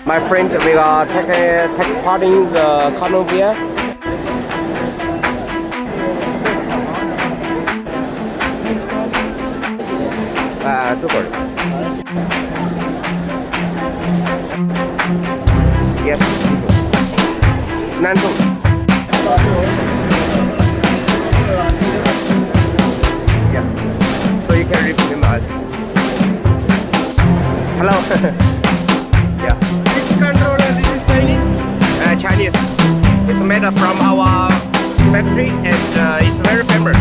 My friend, we are take part in the Canton Fair. Yes. Nantung. Yeah. So you can remember us. Hello. Yeah. This controller, this is Chinese? Chinese. It's made from our factory and it's very famous.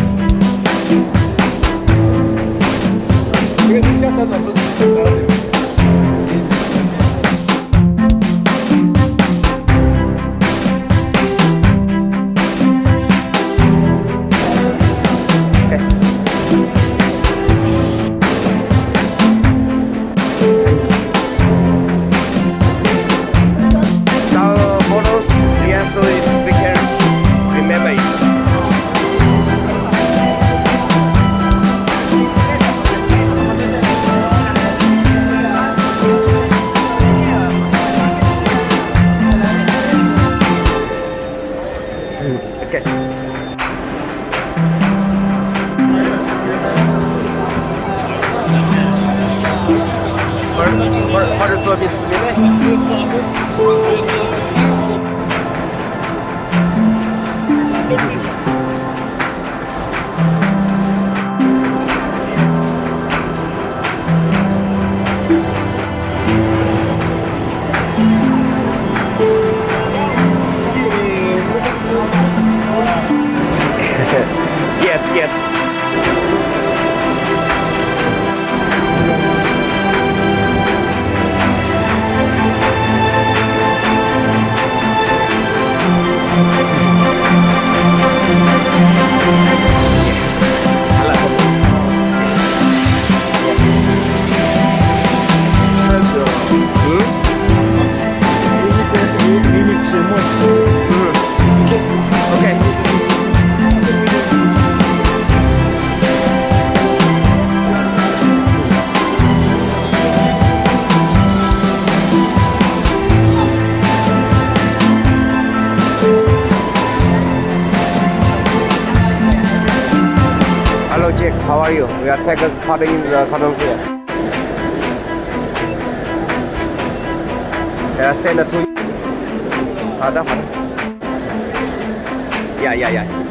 Okay. What is this? Yes, yes. Okay. Hello Jack, how are you? We are taking part in the Canton Fair. Send it to you. 好的，好的。Yeah.